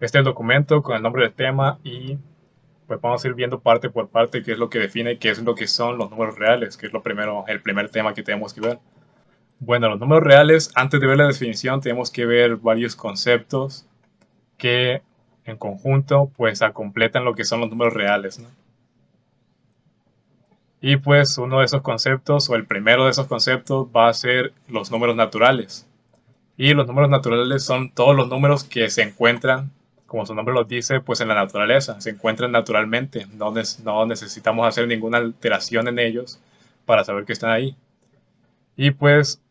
Este es el documento con el nombre del tema y pues vamos a ir viendo parte por parte qué es lo que define, qué es lo que son los números reales, que es lo primero, el primer tema que tenemos que ver. Bueno, los números reales, antes de ver la definición, tenemos que ver varios conceptos que en conjunto pues completan lo que son los números reales, ¿no? Y pues uno de esos conceptos, o el primero de esos conceptos, va a ser los números naturales. Y los números naturales son todos los números que se encuentran, como su nombre lo dice, pues en la naturaleza, se encuentran naturalmente, no necesitamos hacer ninguna alteración en ellos para saber que están ahí. Y pues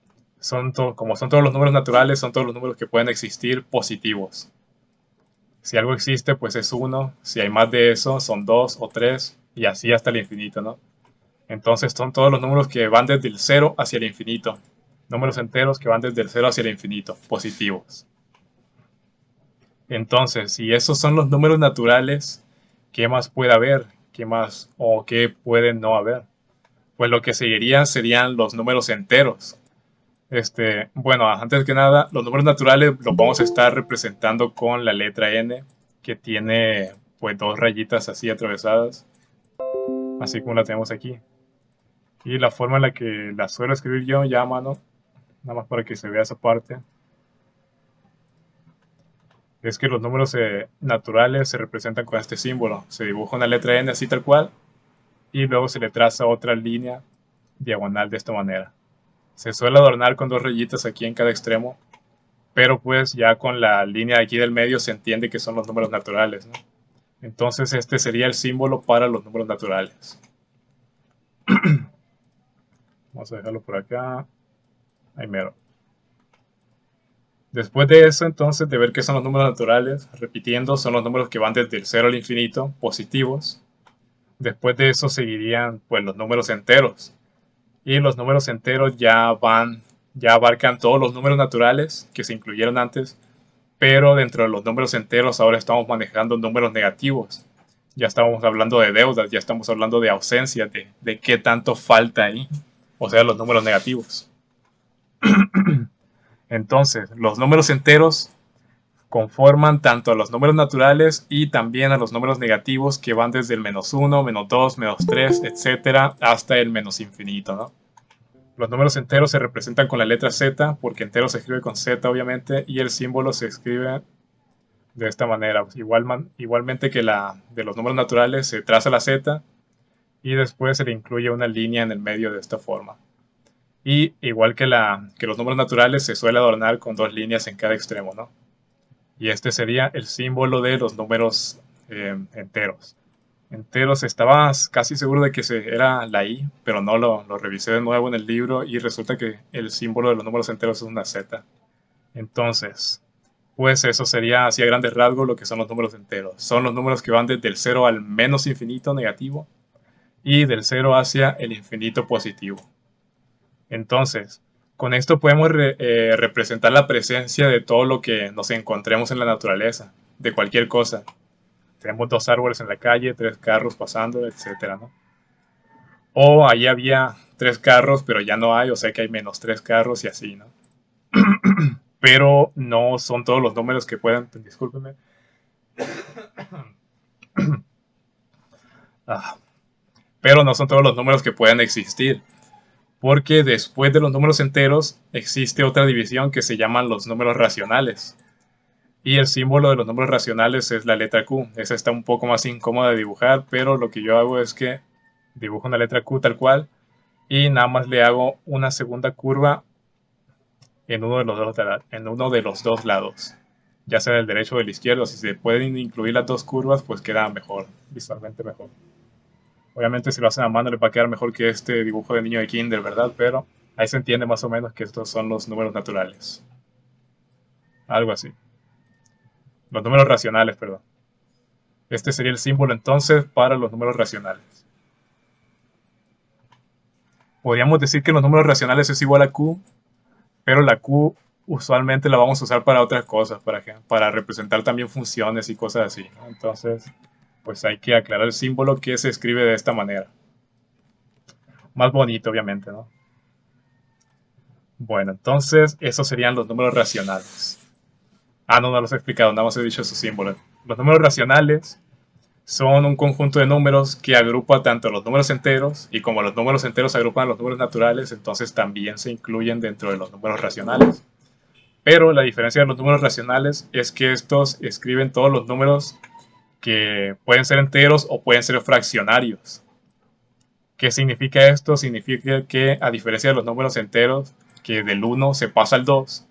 como son todos los números naturales, son todos los números que pueden existir positivos. Si algo existe, pues es uno, si hay más de eso, son dos o tres, y así hasta el infinito, ¿no? Entonces son todos los números que van desde el cero hacia el infinito. Números enteros que van desde el cero hacia el infinito, positivos. Entonces, si esos son los números naturales, ¿qué más puede haber? ¿Qué más o qué puede no haber? Pues lo que seguiría serían los números enteros. Bueno, antes que nada, los números naturales los vamos a estar representando con la letra N, que tiene pues dos rayitas así atravesadas, así como la tenemos aquí. Y la forma en la que la suelo escribir yo ya a mano, nada más para que se vea esa parte, es que los números naturales se representan con este símbolo. Se dibuja una letra N así tal cual y luego se le traza otra línea diagonal de esta manera. Se suele adornar con dos rayitas aquí en cada extremo, pero pues ya con la línea de aquí del medio se entiende que son los números naturales, ¿no? Entonces este sería el símbolo para los números naturales. Vamos a dejarlo por acá. Ahí mero. Después de eso, entonces, de ver qué son los números naturales, repitiendo, son los números que van desde el cero al infinito, positivos. Después de eso seguirían pues los números enteros. Y los números enteros ya abarcan todos los números naturales que se incluyeron antes, pero dentro de los números enteros ahora estamos manejando números negativos. Ya estamos hablando de deudas, ya estamos hablando de ausencias, de qué tanto falta ahí, o sea, los números negativos. Entonces, los números enteros conforman tanto a los números naturales y también a los números negativos que van desde el -1, -2, -3, etcétera, hasta el menos infinito, ¿no? Los números enteros se representan con la letra Z, porque entero se escribe con Z, obviamente, y el símbolo se escribe de esta manera. Igualmente que la de los números naturales, se traza la Z y después se le incluye una línea en el medio de esta forma. Y igual que los números naturales, se suele adornar con dos líneas en cada extremo, ¿no? Y este sería el símbolo de los números enteros. Enteros, estaba casi seguro de que era la I, pero no lo revisé de nuevo en el libro y resulta que el símbolo de los números enteros es una Z. Entonces, pues eso sería así a grandes rasgos lo que son los números enteros. Son los números que van desde el cero al menos infinito negativo y del cero hacia el infinito positivo. Entonces, con esto podemos representar la presencia de todo lo que nos encontremos en la naturaleza, de cualquier cosa. Tenemos dos árboles en la calle, tres carros pasando, etcétera, ¿no? O ahí había tres carros, pero ya no hay, o sea que hay menos tres carros y así, ¿no? Pero no son todos los números que puedan, discúlpenme, ah, pero no son todos los números que puedan existir, porque después de los números enteros existe otra división que se llaman los números racionales. Y el símbolo de los números racionales es la letra Q. Esa está un poco más incómoda de dibujar, pero lo que yo hago es que dibujo una letra Q tal cual y nada más le hago una segunda curva en uno de los dos lados, ya sea del derecho o del izquierdo. Si se pueden incluir las dos curvas, pues queda mejor, visualmente mejor. Obviamente si lo hacen a mano les va a quedar mejor que este dibujo de niño de kinder, ¿verdad? Pero ahí se entiende más o menos que estos son los números naturales. Algo así. Los números racionales, perdón. Este sería el símbolo entonces para los números racionales. Podríamos decir que los números racionales es igual a Q, pero la Q usualmente la vamos a usar para otras cosas, para representar también funciones y cosas así, ¿no? Entonces, pues hay que aclarar el símbolo que se escribe de esta manera. Más bonito, obviamente, ¿no? Bueno, entonces esos serían los números racionales. No los he explicado, nada más he dicho sus símbolos. Los números racionales son un conjunto de números que agrupa tanto los números enteros, y como los números enteros agrupan los números naturales, entonces también se incluyen dentro de los números racionales. Pero la diferencia de los números racionales es que estos escriben todos los números que pueden ser enteros o pueden ser fraccionarios. ¿Qué significa esto? Significa que, a diferencia de los números enteros, que del 1 se pasa al 2,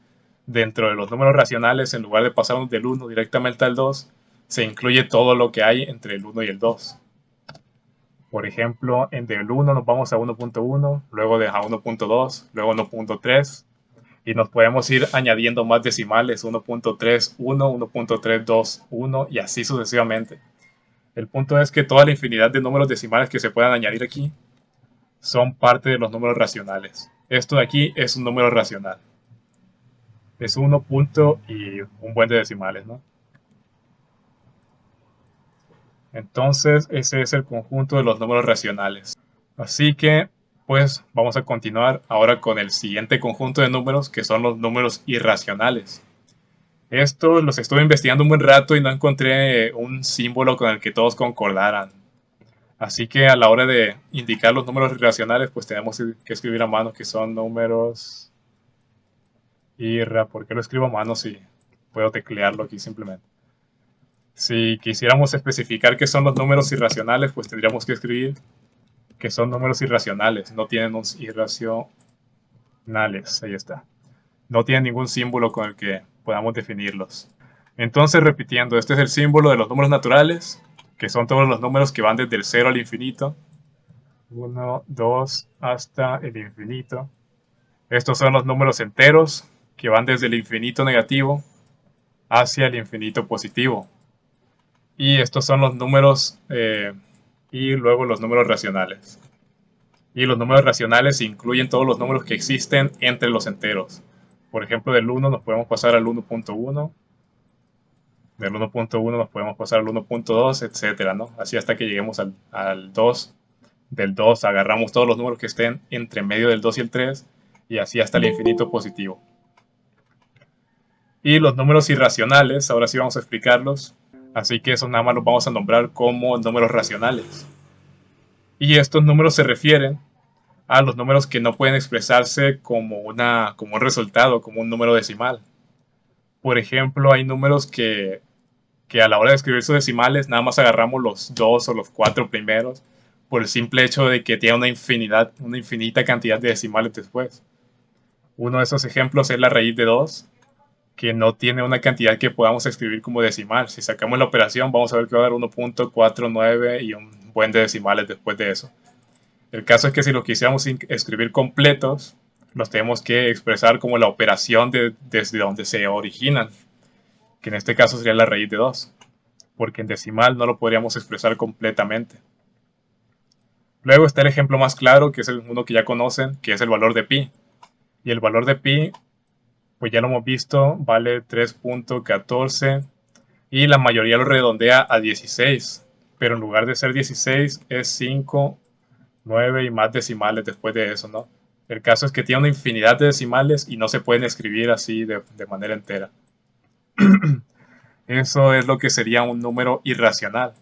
dentro de los números racionales, en lugar de pasar del 1 directamente al 2, se incluye todo lo que hay entre el 1 y el 2. Por ejemplo, entre el 1 nos vamos a 1.1, luego a 1.2, luego 1.3, y nos podemos ir añadiendo más decimales, 1.31, 1.321 y así sucesivamente. El punto es que toda la infinidad de números decimales que se puedan añadir aquí son parte de los números racionales. Esto de aquí es un número racional. Es 1 punto y un buen de decimales, ¿no? Entonces, ese es el conjunto de los números racionales. Así que, pues, vamos a continuar ahora con el siguiente conjunto de números, que son los números irracionales. Estos los estuve investigando un buen rato y no encontré un símbolo con el que todos concordaran. Así que a la hora de indicar los números irracionales, pues tenemos que escribir a mano que son números ¿Por qué lo escribo a mano si puedo teclearlo aquí simplemente? Si quisiéramos especificar qué son los números irracionales, pues tendríamos que escribir que son números irracionales, no tienen un irracionales, ahí está. No tienen ningún símbolo con el que podamos definirlos. Entonces, repitiendo, este es el símbolo de los números naturales, que son todos los números que van desde el 0 al infinito. 1, 2, hasta el infinito. Estos son los números enteros, que van desde el infinito negativo hacia el infinito positivo. Y estos son los números, y luego los números racionales. Y los números racionales incluyen todos los números que existen entre los enteros. Por ejemplo, del 1 nos podemos pasar al 1.1, del 1.1 nos podemos pasar al 1.2, etcétera, ¿no? Así hasta que lleguemos al 2. Del 2 agarramos todos los números que estén entre medio del 2 y el 3, y así hasta el infinito positivo. Y los números irracionales, ahora sí vamos a explicarlos. Así que esos nada más los vamos a nombrar como números racionales. Y estos números se refieren a los números que no pueden expresarse como un resultado, como un número decimal. Por ejemplo, hay números que a la hora de escribir sus decimales nada más agarramos los 2 o los 4 primeros por el simple hecho de que tiene una infinita cantidad de decimales después. Uno de esos ejemplos es la raíz de 2, que no tiene una cantidad que podamos escribir como decimal. Si sacamos la operación vamos a ver que va a dar 1.49 y un buen de decimales después de eso. El caso es que si lo quisiéramos escribir completos, los tenemos que expresar como la operación desde donde se originan, que en este caso sería la raíz de 2, porque en decimal no lo podríamos expresar completamente. Luego está el ejemplo más claro, que es uno que ya conocen, que es el valor de pi. Y el valor de pi, pues ya lo hemos visto, vale 3.14 y la mayoría lo redondea a 16, pero en lugar de ser 16 es 5, 9 y más decimales después de eso, ¿no? El caso es que tiene una infinidad de decimales y no se pueden escribir así de manera entera. Eso es lo que sería un número irracional.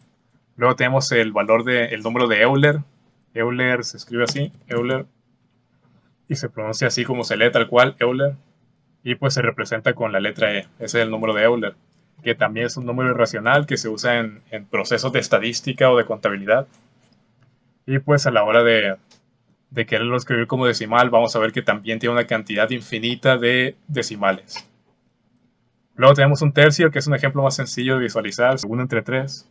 Luego tenemos el número de Euler. Euler se escribe así, Euler, y se pronuncia así como se lee tal cual, Euler, y pues se representa con la letra E. Ese es el número de Euler, que también es un número irracional que se usa en procesos de estadística o de contabilidad. Y pues a la hora de quererlo escribir como decimal, vamos a ver que también tiene una cantidad infinita de decimales. Luego tenemos un tercio, que es un ejemplo más sencillo de visualizar, 1 entre 3.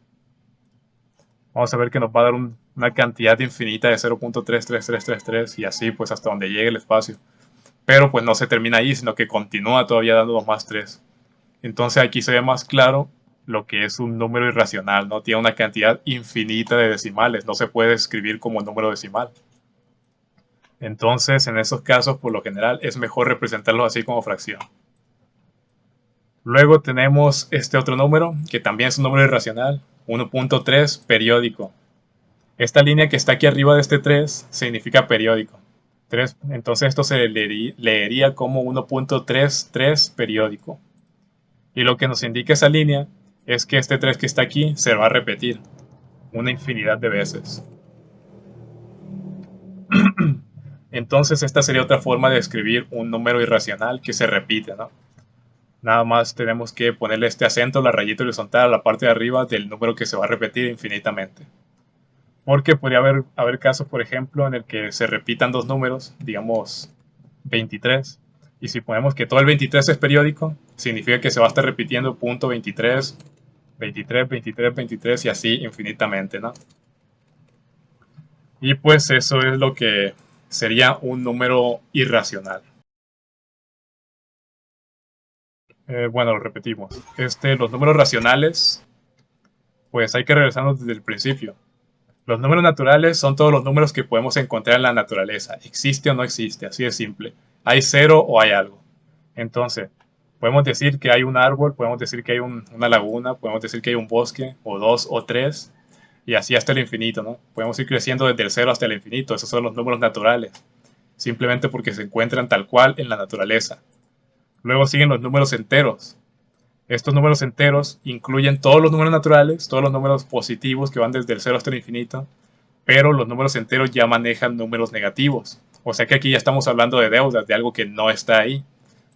Vamos a ver que nos va a dar una cantidad infinita de 0.33333 y así pues hasta donde llegue el espacio. Pero pues no se termina ahí, sino que continúa todavía dando 2 más 3. Entonces aquí se ve más claro lo que es un número irracional, ¿no? Tiene una cantidad infinita de decimales, no se puede escribir como número decimal. Entonces, en esos casos, por lo general, es mejor representarlos así como fracción. Luego tenemos este otro número, que también es un número irracional, 1.3 periódico. Esta línea que está aquí arriba de este 3 significa periódico. Entonces esto se leería como 1.33 periódico. Y lo que nos indica esa línea es que este 3 que está aquí se va a repetir una infinidad de veces. Entonces esta sería otra forma de escribir un número irracional que se repite, ¿no? Nada más tenemos que ponerle este acento, la rayita horizontal a la parte de arriba del número que se va a repetir infinitamente. Porque podría haber casos, por ejemplo, en el que se repitan dos números, digamos 23. Y si ponemos que todo el 23 es periódico, significa que se va a estar repitiendo punto 23, 23, 23, 23 y así infinitamente, ¿no? Y pues eso es lo que sería un número irracional. Bueno, lo repetimos. Los números racionales, pues hay que regresarnos desde el principio. Los números naturales son todos los números que podemos encontrar en la naturaleza. Existe o no existe, así de simple. Hay cero o hay algo. Entonces, podemos decir que hay un árbol, podemos decir que hay una laguna, podemos decir que hay un bosque, o dos, o tres, y así hasta el infinito, ¿no? Podemos ir creciendo desde el cero hasta el infinito. Esos son los números naturales, simplemente porque se encuentran tal cual en la naturaleza. Luego siguen los números enteros. Estos números enteros incluyen todos los números naturales, todos los números positivos que van desde el cero hasta el infinito, pero los números enteros ya manejan números negativos. O sea que aquí ya estamos hablando de deudas, de algo que no está ahí.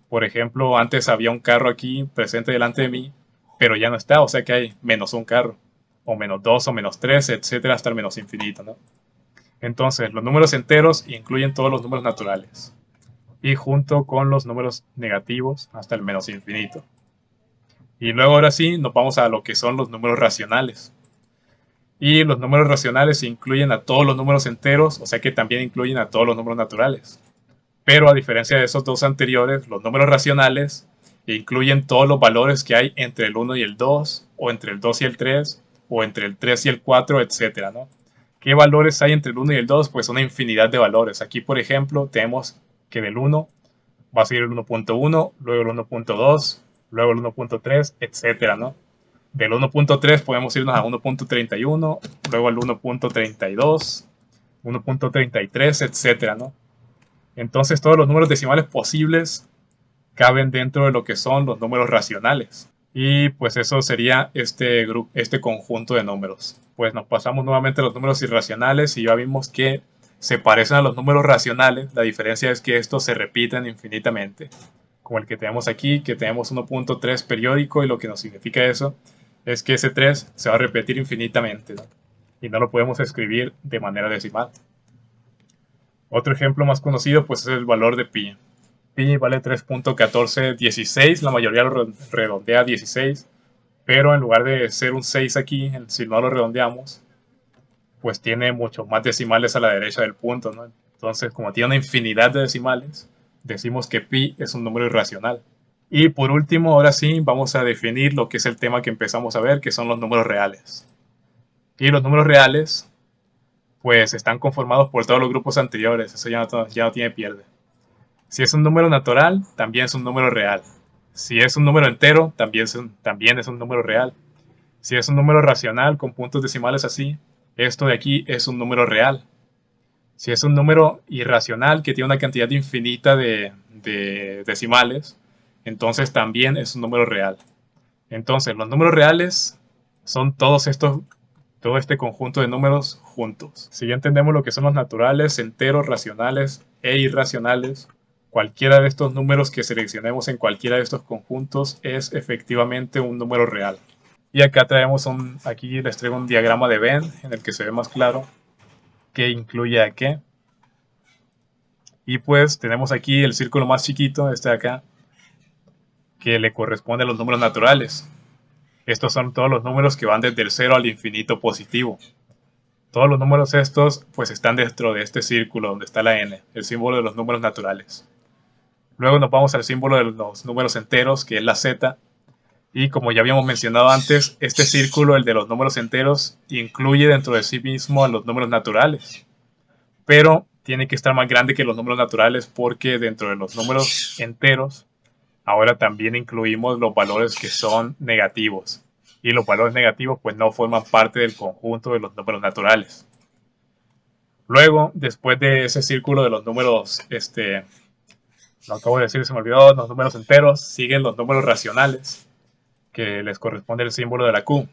Por ejemplo, antes había un carro aquí presente delante de mí, pero ya no está, o sea que hay menos un carro, o menos dos, o menos tres, etcétera, hasta el menos infinito, ¿no? Entonces, los números enteros incluyen todos los números naturales, y junto con los números negativos hasta el menos infinito. Y luego ahora sí nos vamos a lo que son los números racionales. Y los números racionales incluyen a todos los números enteros, o sea que también incluyen a todos los números naturales. Pero a diferencia de esos dos anteriores, los números racionales incluyen todos los valores que hay entre el 1 y el 2, o entre el 2 y el 3, o entre el 3 y el 4, etcétera, ¿no? ¿Qué valores hay entre el 1 y el 2? Pues una infinidad de valores. Aquí, por ejemplo, tenemos que del 1 va a seguir el 1.1, luego el 1.2, luego el 1.3, etcétera, ¿no? Del 1.3 podemos irnos a 1.31, luego al 1.32, 1.33, etcétera, ¿no? Entonces todos los números decimales posibles caben dentro de lo que son los números racionales. Y pues eso sería este conjunto de números. Pues nos pasamos nuevamente a los números irracionales y ya vimos que se parecen a los números racionales. La diferencia es que estos se repiten infinitamente. Como el que tenemos aquí, que tenemos 1.3 periódico, y lo que nos significa eso es que ese 3 se va a repetir infinitamente, ¿no? Y no lo podemos escribir de manera decimal. Otro ejemplo más conocido pues es el valor de pi. Pi vale 3.1416, la mayoría lo redondea a 16, pero en lugar de ser un 6 aquí, si no lo redondeamos, pues tiene muchos más decimales a la derecha del punto, ¿no? Entonces, como tiene una infinidad de decimales, decimos que pi es un número irracional. Y por último, ahora sí, vamos a definir lo que es el tema que empezamos a ver, que son los números reales. Y los números reales, pues están conformados por todos los grupos anteriores, eso ya no tiene pierde. Si es un número natural, también es un número real. Si es un número entero, también es un número real. Si es un número racional con puntos decimales así, esto de aquí es un número real. Si es un número irracional que tiene una cantidad infinita de decimales, entonces también es un número real. Entonces, los números reales son todo este conjunto de números juntos. Si ya entendemos lo que son los naturales, enteros, racionales e irracionales, cualquiera de estos números que seleccionemos en cualquiera de estos conjuntos es efectivamente un número real. Y acá aquí les traigo un diagrama de Venn en el que se ve más claro qué incluye a qué. Y pues tenemos aquí el círculo más chiquito, este de acá, que le corresponde a los números naturales. Estos son todos los números que van desde el 0 al infinito positivo. Todos los números estos pues están dentro de este círculo donde está la n, el símbolo de los números naturales. Luego nos vamos al símbolo de los números enteros, que es la z. Y como ya habíamos mencionado antes, este círculo, el de los números enteros, incluye dentro de sí mismo a los números naturales. Pero tiene que estar más grande que los números naturales porque dentro de los números enteros ahora también incluimos los valores que son negativos. Y los valores negativos pues no forman parte del conjunto de los números naturales. Luego, después de ese círculo de los números, lo acabo de decir, se me olvidó, los números enteros, siguen los números racionales. que les corresponde el símbolo de la Q.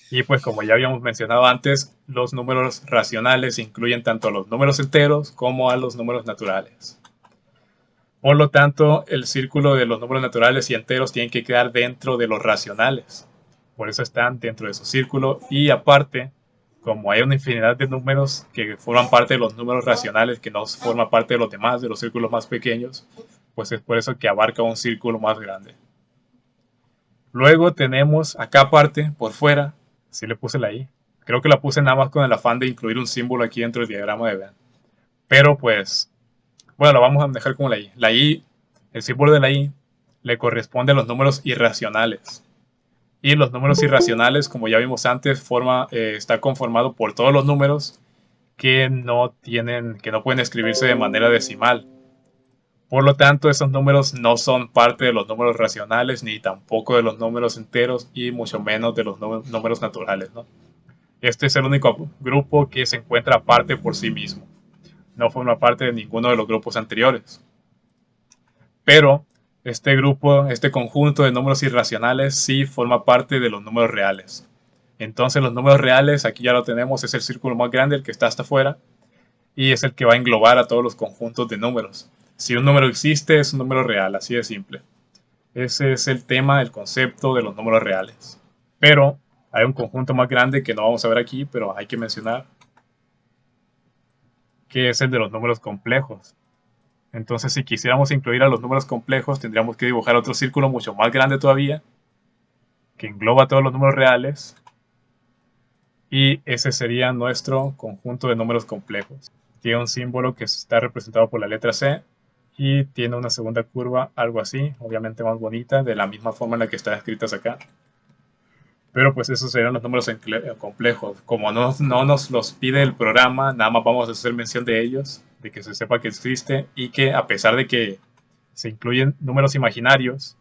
Y pues como ya habíamos mencionado antes, los números racionales incluyen tanto a los números enteros como a los números naturales. Por lo tanto, el círculo de los números naturales y enteros tienen que quedar dentro de los racionales. Por eso están dentro de su círculo. Y aparte, como hay una infinidad de números que forman parte de los números racionales, que no forman parte de los demás, de los círculos más pequeños, pues es por eso que abarca un círculo más grande. Luego tenemos acá aparte, por fuera, si le puse la I. Creo que la puse nada más con el afán de incluir un símbolo aquí dentro del diagrama de Venn. Pero pues, bueno, lo vamos a dejar como la I. La I, el símbolo de la I, le corresponde a los números irracionales. Y los números irracionales, como ya vimos antes, está conformado por todos los números que no pueden escribirse de manera decimal. Por lo tanto, esos números no son parte de los números racionales, ni tampoco de los números enteros, y mucho menos de los números naturales, ¿no? Este es el único grupo que se encuentra aparte por sí mismo. No forma parte de ninguno de los grupos anteriores. Pero este conjunto de números irracionales sí forma parte de los números reales. Entonces los números reales, aquí ya lo tenemos, es el círculo más grande, el que está hasta afuera, y es el que va a englobar a todos los conjuntos de números. Si un número existe, es un número real, así de simple. Ese es el tema, el concepto de los números reales. Pero hay un conjunto más grande que no vamos a ver aquí, pero hay que mencionar, que es el de los números complejos. Entonces, si quisiéramos incluir a los números complejos, tendríamos que dibujar otro círculo mucho más grande todavía, que engloba todos los números reales, y ese sería nuestro conjunto de números complejos. Tiene un símbolo que está representado por la letra C, y tiene una segunda curva, algo así, obviamente más bonita, de la misma forma en la que están escritas acá. Pero pues esos serían los números complejos. Como no nos los pide el programa, nada más vamos a hacer mención de ellos, de que se sepa que existe y que a pesar de que se incluyen números imaginarios,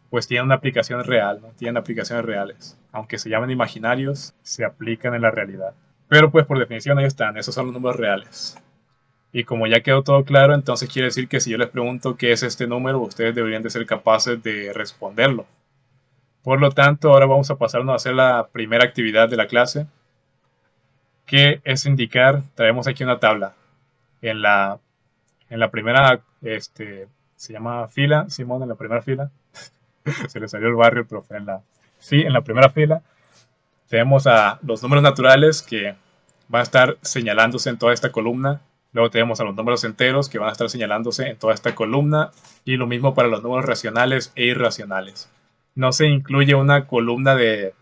pues tienen una aplicación real, ¿no? Tienen aplicaciones reales. Aunque se llamen imaginarios, se aplican en la realidad. Pero pues por definición ahí están, esos son los números reales. Y como ya quedó todo claro, entonces quiere decir que si yo les pregunto qué es este número, ustedes deberían de ser capaces de responderlo. Por lo tanto, ahora vamos a pasarnos a hacer la primera actividad de la clase, que es indicar, traemos aquí una tabla. En la primera, se llama fila, Simón, en la primera fila, se le salió el barrio el profe, en la primera fila tenemos a los números naturales que van a estar señalándose en toda esta columna. Luego tenemos a los números enteros que van a estar señalándose en toda esta columna. Y lo mismo para los números racionales e irracionales. No se incluye una columna de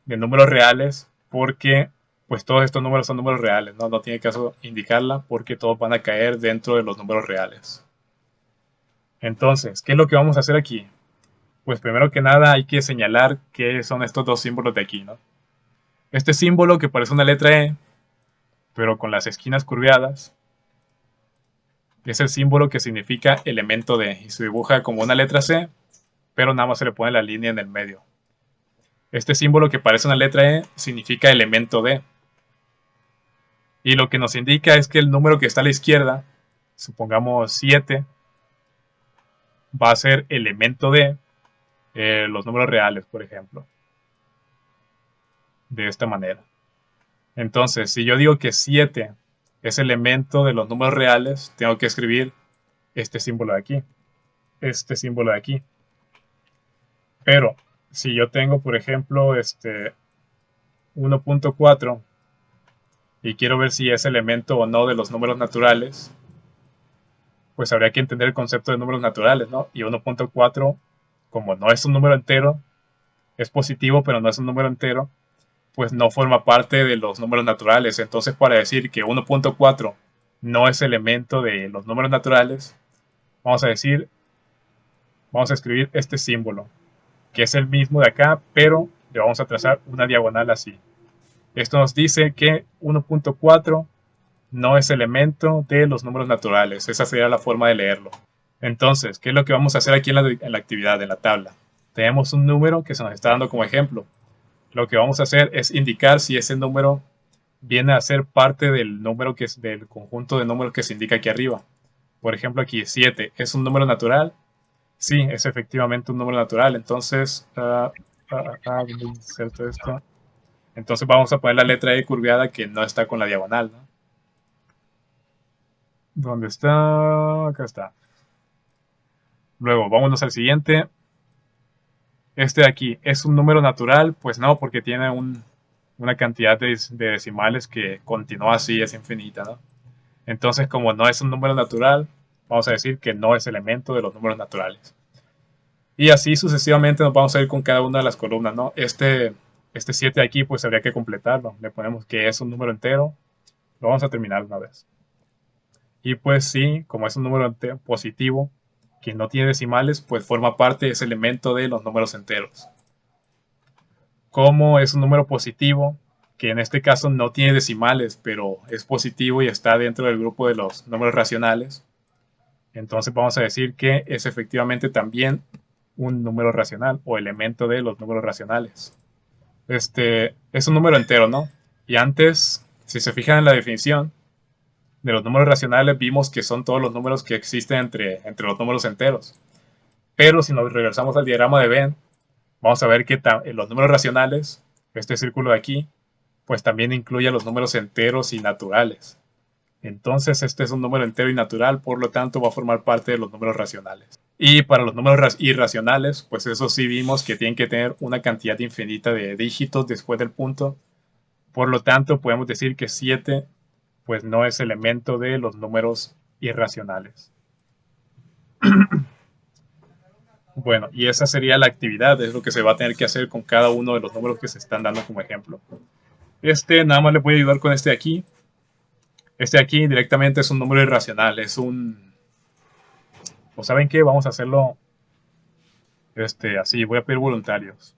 números reales porque pues todos estos números son números reales. No tiene caso indicarla porque todos van a caer dentro de los números reales. Entonces, ¿qué es lo que vamos a hacer aquí? Pues primero que nada hay que señalar qué son estos dos símbolos de aquí, ¿no? Este símbolo que parece una letra E, pero con las esquinas curveadas, es el símbolo que significa elemento de, y se dibuja como una letra C, pero nada más se le pone la línea en el medio. Este símbolo que parece una letra E significa elemento de. Y lo que nos indica es que el número que está a la izquierda, supongamos 7, va a ser elemento de los números reales, por ejemplo. De esta manera. Entonces, si yo digo que 7 es elemento de los números reales, tengo que escribir este símbolo de aquí. Este símbolo de aquí. Pero, si yo tengo, por ejemplo, 1.4 y quiero ver si es elemento o no de los números naturales, pues habría que entender el concepto de números naturales, ¿no? Y 1.4, como no es un número entero, es positivo, pero no es un número entero, pues no forma parte de los números naturales. Entonces, para decir que 1.4 no es elemento de los números naturales, vamos a escribir este símbolo, que es el mismo de acá, pero le vamos a trazar una diagonal así. Esto nos dice que 1.4 no es elemento de los números naturales. Esa sería la forma de leerlo. Entonces, ¿qué es lo que vamos a hacer aquí en la actividad, en la tabla? Tenemos un número que se nos está dando como ejemplo. Lo que vamos a hacer es indicar si ese número viene a ser parte del número que es del conjunto de números que se indica aquí arriba. Por ejemplo, aquí 7 es un número natural Sí, es efectivamente un número natural. Entonces, ¿dónde inserto esto? Entonces vamos a poner la letra E curveada que no está con la diagonal, ¿no? ¿Dónde está? Acá está. Luego, vámonos al siguiente. Este de aquí, ¿es un número natural? Pues no, porque tiene una cantidad de decimales que continúa así, es infinita, ¿no? Entonces, como no es un número natural, vamos a decir que no es elemento de los números naturales. Y así sucesivamente nos vamos a ir con cada una de las columnas, ¿no? Este 7 aquí, pues habría que completarlo. Le ponemos que es un número entero. Lo vamos a terminar una vez. Y pues sí, como es un número positivo, que no tiene decimales, pues forma parte de ese elemento de los números enteros. Como es un número positivo, que en este caso no tiene decimales, pero es positivo y está dentro del grupo de los números racionales, entonces vamos a decir que es efectivamente también un número racional o elemento de los números racionales. Es un número entero, ¿no? Y antes, si se fijan en la definición de los números racionales, vimos que son todos los números que existen entre los números enteros. Pero si nos regresamos al diagrama de Venn, vamos a ver que los números racionales, este círculo de aquí, pues también incluye a los números enteros y naturales. Entonces este es un número entero y natural, por lo tanto va a formar parte de los números racionales. Y para los números irracionales, pues eso sí vimos que tienen que tener una cantidad infinita de dígitos después del punto. Por lo tanto, podemos decir que 7 pues no es elemento de los números irracionales. Bueno, y esa sería la actividad, es lo que se va a tener que hacer con cada uno de los números que se están dando como ejemplo. Nada más le voy a ayudar con este de aquí. Este de aquí directamente es un número irracional, es un... ¿O saben qué? Vamos a hacerlo así, voy a pedir voluntarios.